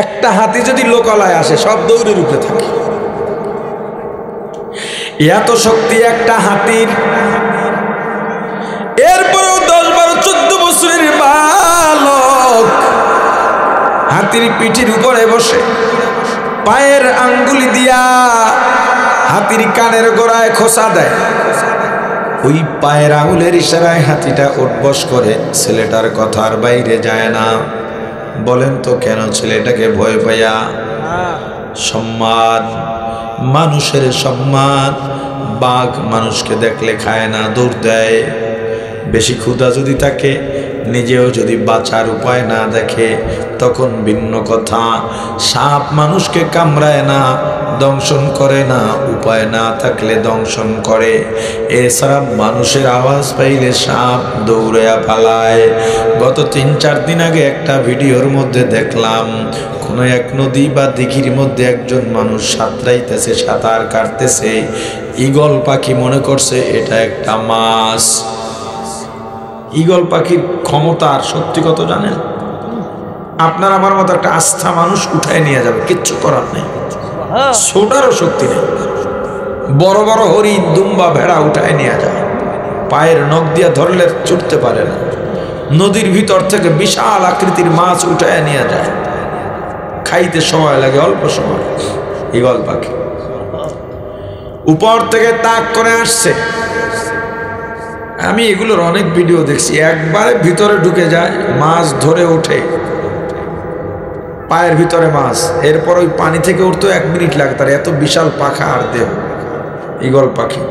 একটা হাতি যদি লোকালয়ে আসে সব দৌড়ের উপরে থাকে এত শক্তি একটা হাতির এরপরেও 10-12-14 বছরের বালক হাতির পিঠির উপরে বসে পায়ের আঙ্গুলি দিয়া হাতির কানের গোড়ায় খোঁচা দেয় ওই পায়ের আঙুলের ইশারায় হাতিটা উঠবস করে ছেলেটার কথার বাইরে যায় না বলেন তো কেন ছেলেটাকে ভয় পাইয়া সম্মান মানুষের সম্মান বাঘ মানুষকে দেখলে খায় না দৌড় দেয় বেশি ক্ষুধা যদি থাকে নিজেও যদি বাঁচার উপায় না দেখে তখন ভিন্ন কথা সাপ মানুষকে কামড়ায় না দংশন করে না উপায় না থাকলে দংশন করে এছাড়া মানুষের আওয়াজ পাইলে সাপ দৌড়াইয়া পালায় গত 3-4 দিন আগে একটা ভিডিওর মধ্যে দেখলাম কোনো এক নদী বা দিঘির মধ্যে একজন মানুষ সাঁতরাইতেছে সাঁতার কাটতেছে ঈগল পাখি মনে করছে এটা একটা মাছ ঈগল পাখির ক্ষমতা আর সত্যি কত জানেন আপনার আমার মতো একটা আস্থা মানুষ উঠায় নিয়ে যাবে কিচ্ছু করার নেই ছোটারও শক্তি নেই বড় বড় হরিণ দুম্বা ভেড়া উঠায় নিয়ে যায় পায়ের নখ দিয়া ধরলে ছুটতে পারে না নদীর ভিতর থেকে বিশাল আকৃতির মাছ উঠায় নিয়ে যায় খাইতে সময় লাগে অল্প সময় ঈগল পাখি উপর থেকে তাক করে আসছে আমি এগুলোর অনেক ভিডিও দেখছি একবারে ভিতরে ঢুকে যায় মাছ ধরে ওঠে পায়ের ভিতরে মাছ এরপর ওই পানি থেকে উঠতে 1 মিনিট লাগে তার এত বিশাল পাখা আর দেহ ঈগল পাখি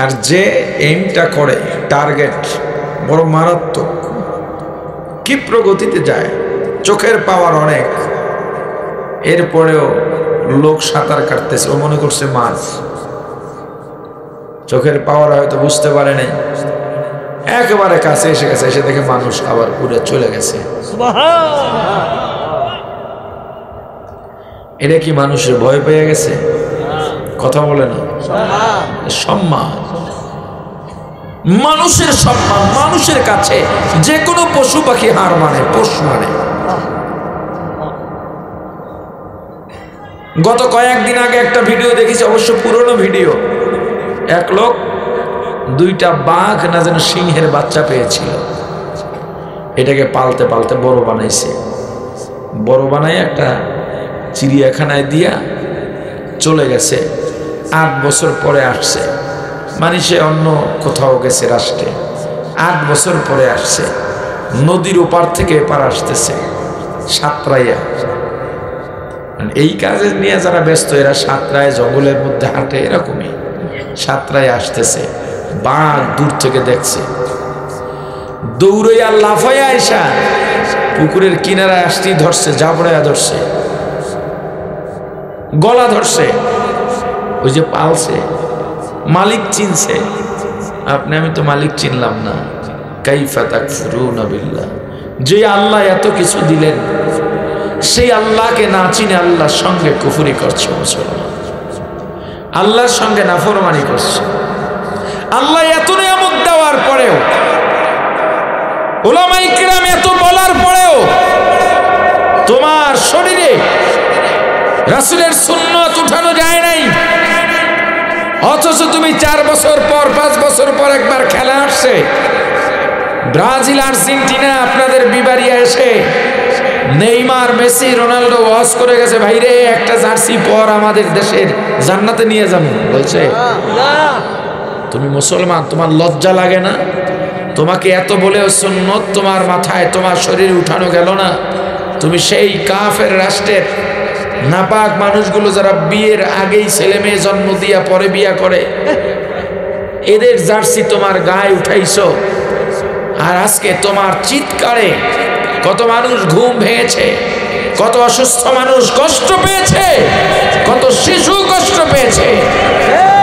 আর যে এইমটা করে টার্গেট বড় মারাত্মক ক্ষিপ্র গতিতে যায় চোখের পাওয়ার অনেক এরপরেও লোক সাঁতার কাটতেছে ও মনে করছে মাছ চোখের পাওয়ার হয়তো বুঝতে পারে নাই একেবারে কাছে এসে গেছে এসে দেখে মানুষ আবার উড়ে চলে গেছে এটা কি মানুষের ভয় পেয়ে গেছে কথা বলে না সম্মান মানুষের সম্মান মানুষের কাছে যে কোনো পশু পাখি হার মানে পোষ মানে গত কয়েকদিন আগে একটা ভিডিও দেখেছি অবশ্য পুরনো ভিডিও এক লোক 2টা বাঘ না যেন সিংহের বাচ্চা পেয়েছিল এটাকে পালতে পালতে বড় বানাইছে বড় বানাই একটা চিড়িয়াখানায় দিয়া চলে গেছে 8 বছর পরে আসছে মানে সে অন্য কোথাও গেছে রাষ্ট্রে 8 বছর পরে আসছে নদীর ওপার থেকে এপার আসতেছে সাঁতরাইয়া এই কাজে নিয়ে যারা ব্যস্ত এরা সাঁতরায় জঙ্গলের মধ্যে হাঁটে এরকমই সাঁতরায় আসতেছে বাঘ দূর থেকে দেখছে দৌড়াইয়া লাফাইয়া আইসা পুকুরের কিনারায় আসতেই ধরছে জাবড়াইয়া ধরছে গলা ধরছে ওই যে পালছে মালিক চিনছে আপনি আমি তো মালিক চিনলাম না কাইফা তাকফুরুনা বিল্লাহ। যে আল্লাহ এত কিছু দিলেন সেই আল্লাহকে না চিনে আল্লাহর সঙ্গে কুফরি করছে মুসলমান, আল্লাহর সঙ্গে নাফরমানি করছে। আল্লাহ এত নিয়ামত দেওয়ার পরেও, উলামায়ে কিরাম এত বলার পরেও তোমার শরীরে রাসূলের সুন্নাত উঠানো যায় নাই, অথচ তুমি 4 বছর পর 5 বছর পর একবার খেলা আসছে ব্রাজিল আর্জেন্টিনা, আপনাদের বিবারিয়া এসে নেইমার মেসি রোনাল্ডো ওয়াজ করে গেছে, ভাইরে একটা জার্সি পর আমাদের দেশের জান্নাতে নিয়ে যাবো। বলছে তুমি মুসলমান, তোমার লজ্জা লাগে না? তোমাকে এত বলেও সুন্নত তোমার মাথায় তোমার শরীরে উঠানো গেল না? তুমি সেই কাফের রাষ্ট্রের নাপাক মানুষগুলো যারা বিয়ের আগেই ছেলে মেয়ে জন্ম দিয়া পরে বিয়া করে, এদের জার্সি তোমার গায়ে উঠাইছো। আর আজকে তোমার চিৎকারে কত মানুষ ঘুম ভেঙেছে, কত অসুস্থ মানুষ কষ্ট পেয়েছে, কত শিশু কষ্ট পেয়েছে।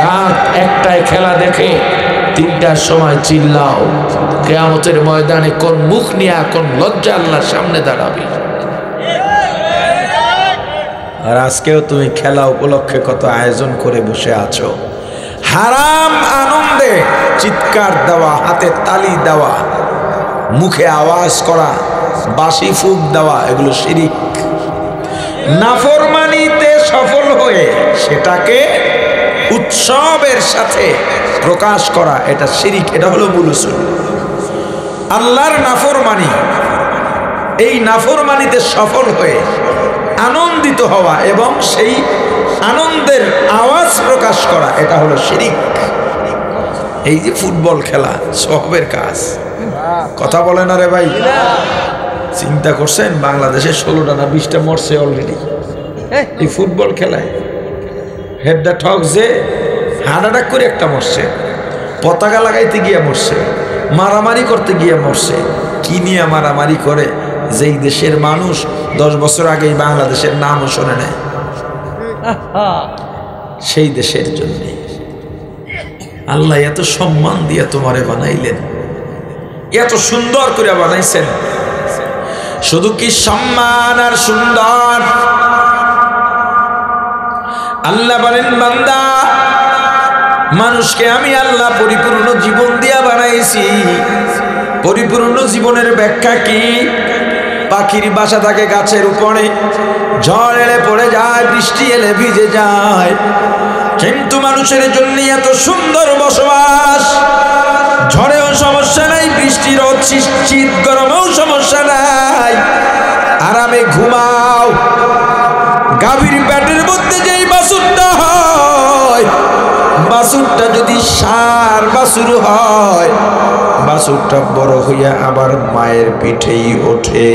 রাত 1টায় খেলা দেখে 3টার সময় চিল্লাও, কিয়ামতের ময়দানে কোন মুখ নিয়ে কোন লজ্জা আল্লাহর সামনে দাঁড়াবে? আর আজকেও তুমি খেলা উপলক্ষে কত আয়োজন করে বসে আছো। হারাম আনন্দে চিৎকার দেওয়া, হাতে তালি দেওয়া, মুখে আওয়াজ করা, বাঁশি ফুঁক দেওয়া, এগুলো শিরিক। নাফরমানিতে সফল হয়ে সেটাকে উৎসবের সাথে প্রকাশ করা, এটা শিরিক, এটা হলো মূল উসুল। আল্লাহর নাফরমানি, এই নাফরমানিতে সফল হয়ে আনন্দিত হওয়া এবং সেই আনন্দের আওয়াজ প্রকাশ করা, এটা হলো শিরিক। এই যে ফুটবল খেলা সবের কাজ, কথা বলে না রে ভাই? চিন্তা করছেন বাংলাদেশে 16টা না 20টা মরছে অলরেডি এই ফুটবল খেলায়। হেডটা ঠক যে হার্ট অ্যাটাক করে একটা মরছে, পতাকা লাগাইতে গিয়ে মরছে, মারামারি করতে গিয়ে মরছে। কি নিয়ে মারামারি করে? যেই দেশের মানুষ 10 বছর আগেই বাংলাদেশের নামও শোনে নাই, সেই দেশের জন্য আল্লাহ এত সম্মান দিয়ে তোমারে বানাইলেন, এত সুন্দর করে বানাইছেন। শুধু কি সম্মান আর সুন্দর? আল্লাহ বলেন, বান্দা মানুষকে আমি আল্লাহ পরিপূর্ণ জীবন দিয়া বানাইছি। পরিপূর্ণ জীবনের ব্যাখ্যা কি? পাখির বাসা থাকে গাছের উপরে, ঝড় এলে পড়ে যায়, বৃষ্টি এলে ভিজে যায়। কিন্তু মানুষের জন্য এত সুন্দর বসবাস, ঝড়েও সমস্যা নাই, বৃষ্টির শীত গরমেও সমস্যা নাই, আরামে ঘুমাও। গাভীর পেটের মধ্যে যেই বাছুরটা হয়, বাছুরটা যদি ষাঁড় বাছুর হয়, বাছুরটা বড় হইয়া আবার মায়ের পিঠেই ওঠে।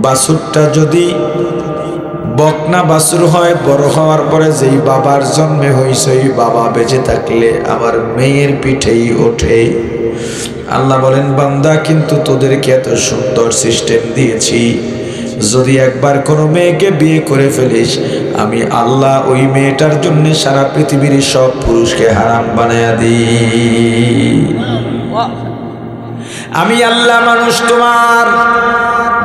বাছুরটা যদি বকনা বাছুর হয়, বড় হওয়ার পরে যেই বাবার জন্মে হইছে, ওই বাবা বেঁচে থাকলে আবার মেয়ের পিঠেই ওঠে। আল্লাহ বলেন, বান্দা কিন্তু তোদেরকে এত সুন্দর সিস্টেম দিয়েছি, যদি একবার কোনো মেয়েকে বিয়ে করে ফেলিস, আমি আল্লাহ ওই মেয়েটার জন্য সারা পৃথিবীর সব পুরুষকে হারাম বানায়া দিই। আমি আল্লাহ মানুষ তোমার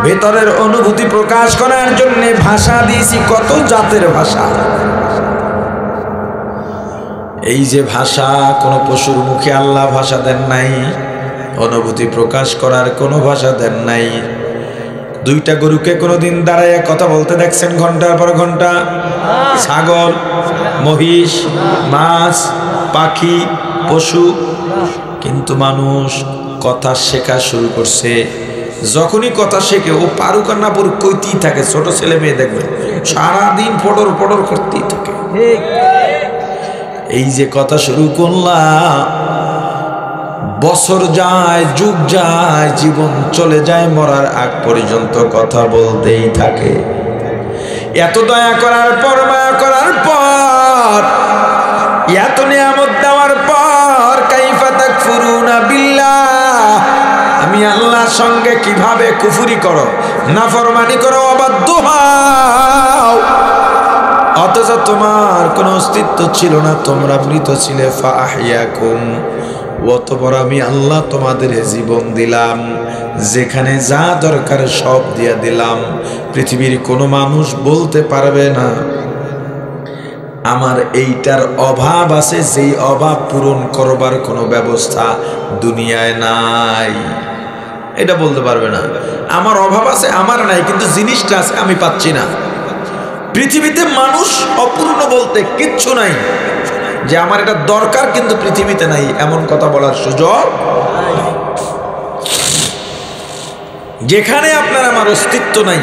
ভেতরের অনুভূতি প্রকাশ করার জন্য ভাষা দিয়েছি, কত জাতের ভাষা। এই যে ভাষা, কোন পশুর মুখে আল্লাহ ভাষা দেন নাই, অনুভূতি প্রকাশ করার কোনো ভাষা দেন নাই। 2টা গরুকে কোনোদিন দাঁড়াইয়া কথা বলতে দেখছেন ঘন্টার পর ঘন্টা? ছাগল, মহিষ, মাছ, পাখি, পশু। কিন্তু মানুষ কথা শেখা শুরু করছে। যখনই কথা শেখে, ও পারুক আর না পারুক কইতেই থাকে। ছোট ছেলে মেয়ে দেখবে সারাদিন পটর পটর করতেই থাকে। এই যে কথা শুরু করলাম, বছর যায়, যুগ যায়, জীবন চলে যায়, মরার আগ পর্যন্ত কথা বলতেই থাকে। এত দয়া করার পর, মায়া করার পর, এত নিয়ামত দেওয়ার পর, কাইফা তাকফুরুনা বিল্লাহ, আমি আল্লাহর সঙ্গে কিভাবে কুফরি করো, নাফরমানি করো, অবাধ্য হও। অথচ তোমার কোনো অস্তিত্ব ছিল না, তোমরা মৃত ছিলে। ফাআহইয়াকুম অতঃপর আমি আল্লাহ তোমাদের জীবন দিলাম, যেখানে যা দরকার সব দিয়া দিলাম। পৃথিবীর কোনো মানুষ বলতে পারবে না আমার এইটার অভাব আছে, যেই অভাব পূরণ করবার কোনো ব্যবস্থা দুনিয়ায় নাই। এটা বলতে পারবে না আমার অভাব আছে, আমার নাই, কিন্তু জিনিসটা আছে আমি পাচ্ছি না। পৃথিবীতে মানুষ অপূর্ণ বলতে কিচ্ছু নাই, যে আমার এটা দরকার কিন্তু পৃথিবীতে নাই, এমন কথা বলার সুযোগ। যেখানে আপনার আমার অস্তিত্ব নাই,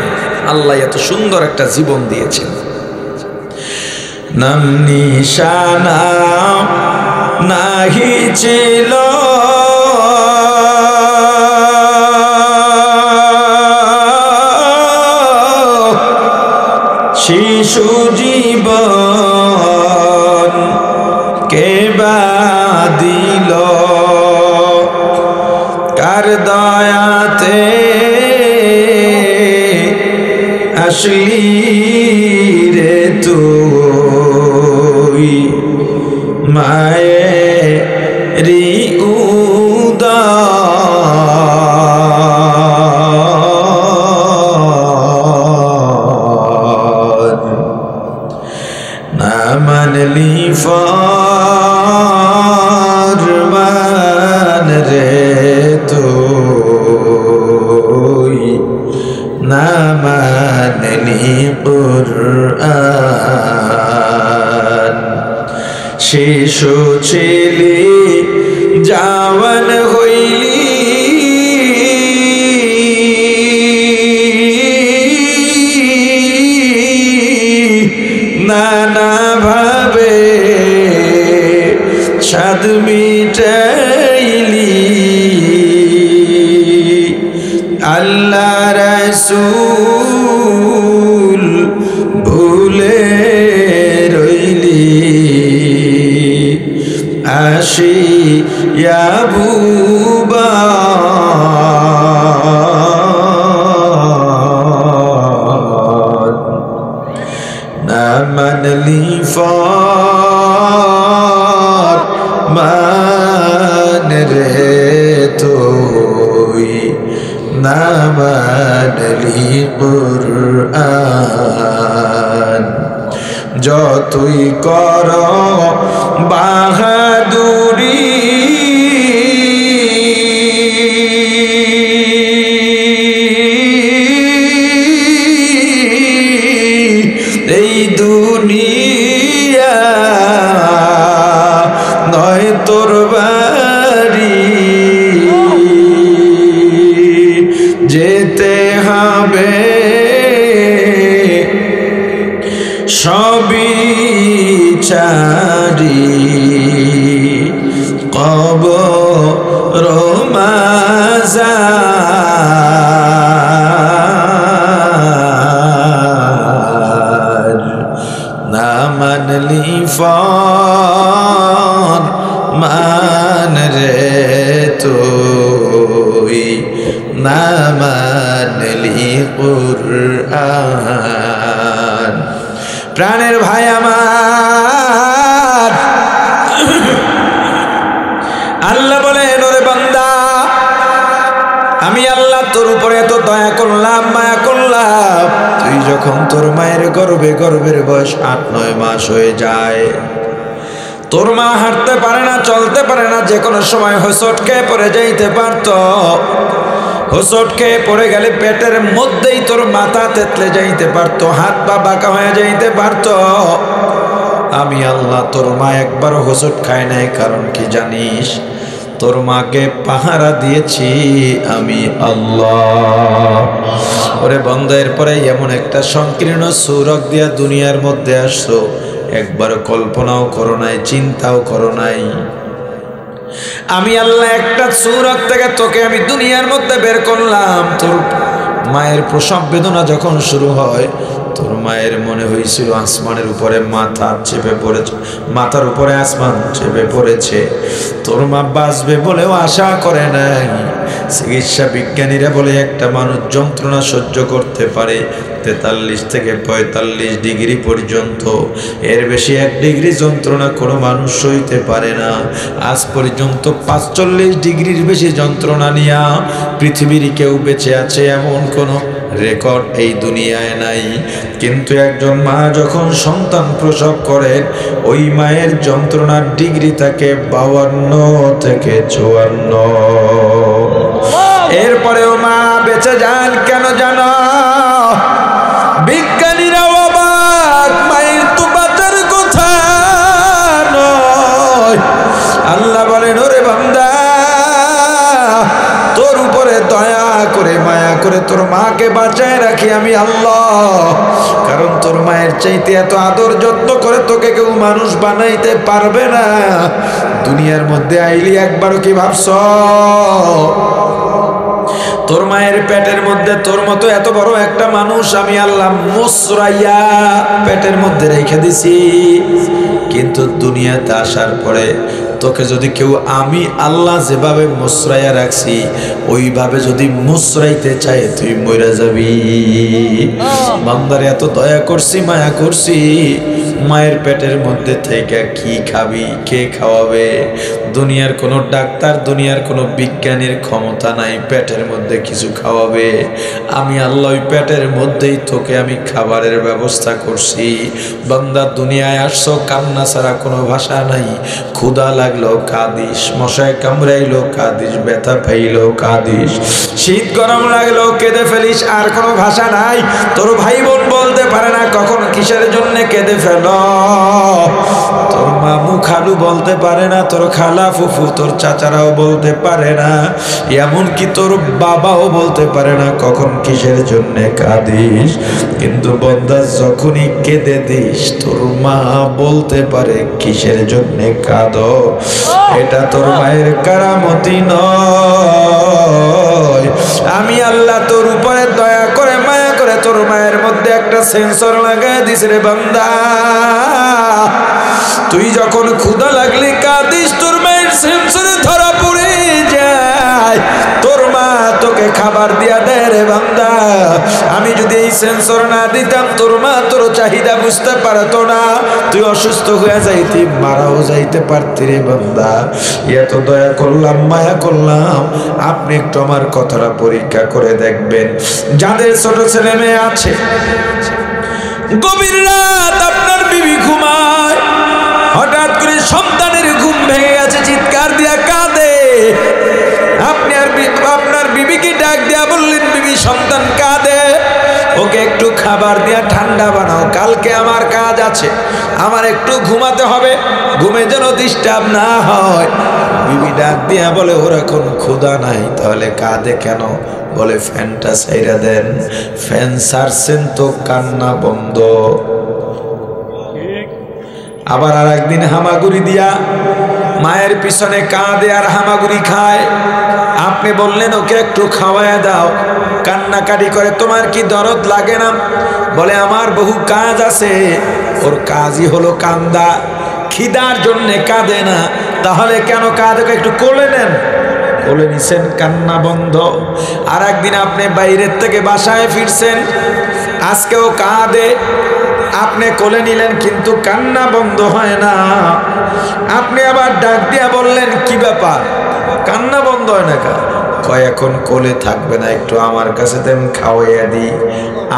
আল্লাহ এত সুন্দর একটা জীবন দিয়েছেন। নাম নিশানা নাহি ছিল, শিশু জীবন কে বা দিল, কার দয়াতে আসলি রে তুই, মায়েরি উদার, না মানলি ফরমান রে তুই, না মানলি কুরআন। শিশু ছিলি জাওয়ান হইলি, নানা ভাবে স্বাদ মিটাইলি, আল্লাহ রাসূল ভুলে রইলি, আশিয়া বুবা না মানলি ফরমান রে তুই, না মানলি কুরআন। যতই কর বাহাদুরি, এই দুনিয়া নয় তোর বাড়ি, যেতে হবে সবই চারি, কবর মাজার, না মানলি ফরমান রে তুই, না মানলি কুরআন। প্রাণের ভাই আমার, আল্লাহ বলেন ওরে বান্দা, আমি আল্লাহ তোর উপরে এত দয়া করলাম, মায়া করলাম, তুই যখন তোর মায়ের গর্ভের বয়স 8-9 মাস হয়ে যায়, তোর মা হাঁটতে পারে না, চলতে পারে না, যে কোনো সময় হোঁচট খেয়ে পড়ে যাইতে পারত। হোঁচট খেয়ে পড়ে গেলে পেটের মধ্যেই তোর মাথা তেতলে যাইতে পারত, হাত পা বাঁকা হয়ে যাইতে পারত। আমি আল্লাহ তোর মা একবার হোঁচট খায় নাই, কারণ কি জানিস? তোর মাকে পাহারা দিয়েছি আমি আল্লাহ। ওরে বন্ধ, এরপরে এমন একটা সংকীর্ণ সূরত দিয়া দুনিয়ার মধ্যে আসছো, একবার কল্পনাও করো নাই, চিন্তাও করো নাই। আমি আল্লাহ একটা সূরত থেকে তোকে আমি দুনিয়ার মধ্যে বের করলাম। তোর মায়ের প্রসব বেদনা যখন শুরু হয়, তোর মায়ের মনে হয়েছিল আসমানের উপরে মাথা চেপে পড়েছে, মাথার উপরে আসমান চেপে পড়েছে। তোর মা বাঁচবে বলেও আশা করে নাই। চিকিৎসা বিজ্ঞানীরা বলে একটা মানুষ যন্ত্রণা সহ্য করতে পারে 43 থেকে 45 ডিগ্রি পর্যন্ত, এর বেশি 1 ডিগ্রি যন্ত্রণা কোনো মানুষ সইতে পারে না। আজ পর্যন্ত 45 ডিগ্রির বেশি যন্ত্রণা নিয়ে পৃথিবীর কেউ বেঁচে আছে এমন কোনো রেকর্ড এই দুনিয়ায় নাই। কিন্তু একজন মা যখন সন্তান প্রসব করেন, ওই মায়ের যন্ত্রণার ডিগ্রি থাকে 52 থেকে 54। এরপরেও মা বেঁচে যান কেন জানো? বিজ্ঞানীরাও অবাক, মায়ের তো বাঁচার কথা নয়। আল্লাহ বলেন, ওরে বান্দা, তোর উপরে দয়া করে মায়া করে তোর মাকে বাঁচায় রাখি আমি আল্লাহ। কারণ তোর মায়ের চাইতে এত আদর যত্ন করে তোকে কেউ মানুষ বানাইতে পারবে না। দুনিয়ার মধ্যে আইলি একবারও কি ভাবছ তোর মায়ের পেটের মধ্যে তোর মতো এত বড় একটা মানুষ আমি আল্লাহ মুসরাইয়া পেটের মধ্যে রেখে দিছি? কিন্তু দুনিয়াতে আসার পরে তোকে যদি কেউ আমি আল্লাহ যেভাবে মুসরাইয়া রাখছি ওইভাবে যদি মুসরাইতে চায় তুই মরে যাবি। বান্দারে এত দয়া করছি, মায়া করছি, মায়ের পেটের মধ্যে থেকে কি খাবি, কে খাওয়াবে? দুনিয়ার কোনো ডাক্তার, দুনিয়ার কোনো বিজ্ঞানীর ক্ষমতা নাই পেটের মধ্যে কিছু খাওয়াবে। আমি আল্লাহ ওই পেটের মধ্যেই তোকে আমি খাবারের ব্যবস্থা করছি। বান্দা দুনিয়ায় আসছো, কান্না ছাড়া কোনো ভাষা নাই। ক্ষুধা লাগলো কাঁদিস, মশায় কামড়াইলো কাঁদিস, ব্যথা পাইলো কাঁদিস, শীত গরম লাগলো কেঁদে ফেলিস, আর কোনো ভাষা নাই। তোর ভাই বোন বলতে পারে না কখন কিসের জন্য কেঁদে ফেল। তোর মামু খালু বলতে পারে না, তোর খালা ফুফু তোর চাচারাও বলতে পারে না, এমনকি তোর বাবাও বলতে পারে না কখন কিসের জন্য কাঁদিস। কিন্তু বন্দা যখনই কেঁদে দিস তোর মা বলতে পারে কিসের জন্য কাঁদো। এটা তোর মায়ের কারামতি নয়। আমি আল্লাহ তোর উপরে দয়া করে মায়া করে তোর মায়ের মধ্যে একটা সেন্সর লাগাই দিস রে বান্দা। তুই যখন ক্ষুধা লাগলে কাঁদিস তোর মায়ের সেন্সরে ধরা পড়ে যায়, তোর মা তোকে খাবার দিয়া দেয় রে বান্দা। আমি যদি এই সেন্সর না দিতাম তোর মা তোর চাহিদা বুঝতে পারতো না, তুই অসুস্থ হয়ে যাইতি, মারাও যাইতে পারতি রে বান্দা। এত দয়া করলাম, মায়া করলাম। আপনি একটু আমার কথাটা পরীক্ষা করে দেখবেন। যাদের ছোট ছেলে মেয়ে আছে, গভীর রাত আপনার বিবি ঘুমায়, হঠাৎ করে সন্তানের ঘুম ভেঙে গেছে, চিৎকার দিয়া কাঁদে। আপনি আর আপনার বিবিকে ডাক দিয়া বললেন, বিবি সন্তান কাঁদে, ওকে একটু খাবার দিয়া ঠান্ডা বানাও, কালকে আমার কাজ আছে, আমার একটু ঘুমাতে হবে, ঘুমে যেন ডিস্টার্ব না হয়। বিবি ডাক দিয়া বলে, ওর এখন ক্ষুধা নাই, তাহলে কাঁদে কেন? বলে ফ্যানটা ছাইরা দেন। ফ্যান ছাড়ছেন তো কান্না বন্ধ। আবার আর একদিন হামাগুড়ি দিয়া মায়ের পিছনে কাঁদে আর হামাগুড়ি খায়। আপনি বললেন ওকে একটু খাওয়ায় দাও, কান্নাকাটি করে, তোমার কি দরদ লাগে না? বলে আমার বহু কাজ আছে। ওর কাজই হলো কান্দা, খিদার জন্য কাঁদে না। তাহলে কেন কাঁদে? একটু কোলে নেন, কোলে নিছেন, কান্না বন্ধ। আর একদিন আপনি বাইরের থেকে বাসায় ফিরছেন, আজকেও কাঁদে, আপনি কোলে নিলেন কিন্তু কান্না বন্ধ হয় না। আপনি আবার ডাক দিয়া বললেন, কি ব্যাপার, কান্না বন্ধ হয় না? কয় এখন কোলে থাকবে না, একটু আমার কাছে দেন, খাওয়াইয়া দিই।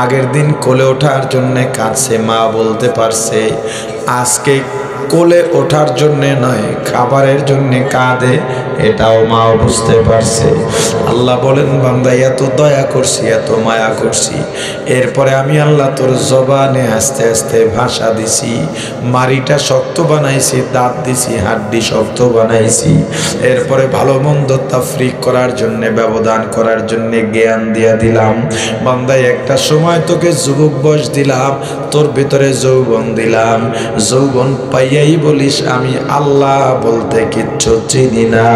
আগের দিন কোলে ওঠার জন্য কাঁদছে, মা বলতে পারছে। আজকে কোলে ওঠার জন্য নয়, খাবারের জন্য কাঁদে, এটাও মা বুঝতে পারছে। আল্লাহ বলেন, বান্দা এত দয়া করছি, এত মায়া করছি, এরপরে আমি আল্লাহ তোর জবানে আস্তে আস্তে ভাষা দিছি, মাড়িটা শক্ত বানাইছি, দাঁত দিছি, হাড্ডি শক্ত বানাইছি। এরপরে ভালো মন্দ তাফরিক করার জন্য, ব্যবধান করার জন্য জ্ঞান দিয়া দিলাম। বান্দায় একটা সময় তোকে যুবক বয়স দিলাম, তোর ভিতরে যৌবন দিলাম। যৌবন পাইয়া গিয়েই বলিস আমি আল্লাহ বলতে কিচ্ছু চিনি না।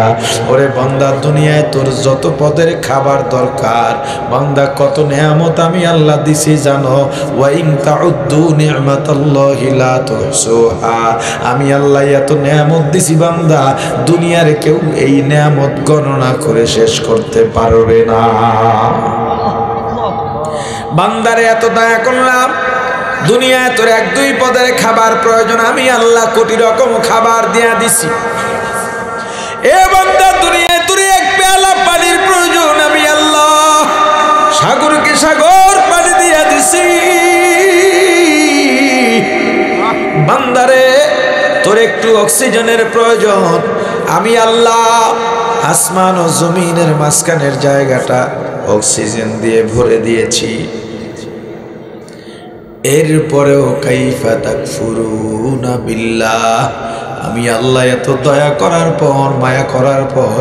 ওরে বান্দা, দুনিয়ায় তোর যত পদের খাবার দরকার, বান্দা কত নেয়ামত আমি আল্লাহ দিছি জানো? ওয়া ইন তাউদ্দু নি'মাতাল্লাহি লা তুহসুহা। আমি আল্লাহ এত নেয়ামত দিছি বান্দা, দুনিয়ার কেউ এই নেয়ামত গণনা করে শেষ করতে পারবে না। বান্দারে এত দয়া করলাম, দুনিয়ায় তোর এক দুই পদের খাবার প্রয়োজন, আমি আল্লাহ কোটি রকম খাবার দিয়া দিছি। এ বান্দা, দুনিয়ায় তোর এক পেয়ালা পানির প্রয়োজন, আমি আল্লাহ সাগরকে সাগর পানি দিয়া দিছি। বান্দারে তোর একটু অক্সিজেনের প্রয়োজন, আমি আল্লাহ আসমান ও জমিনের মাঝখানের জায়গাটা অক্সিজেন দিয়ে ভরে দিয়েছি। এরপরেও কাইফা তাকফুরুনা বিল্লাহ, আমি আল্লাহ এত দয়া করার পর, মায়া করার পর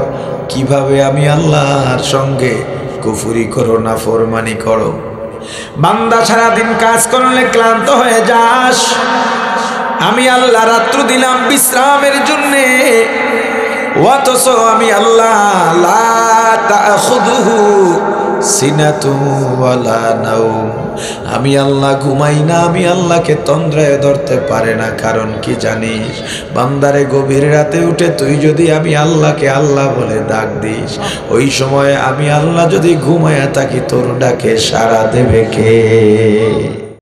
কিভাবে আমি আল্লাহর সঙ্গে কুফরি করো, নাফরমানি করো। বান্দা সারাদিন কাজ করলে ক্লান্ত হয়ে যাস, আমি আল্লাহ রাত্র দিলাম বিশ্রামের জন্যে, অথচ আমি আল্লাহ লা তাখুযুহু সিনাতু ওয়ালা নাওম, আমি আল্লাহ ঘুমাই না, আমি আল্লাহকে তন্দ্রায় ধরতে পারে না। কারণ কি জানিস? বান্দারে গভীর রাতে উঠে তুই যদি আমি আল্লাহকে আল্লাহ বলে ডাক দিস, ওই সময় আমি আল্লাহ যদি ঘুমায়া থাকি, তোর ডাকে সাড়া দেবে কে?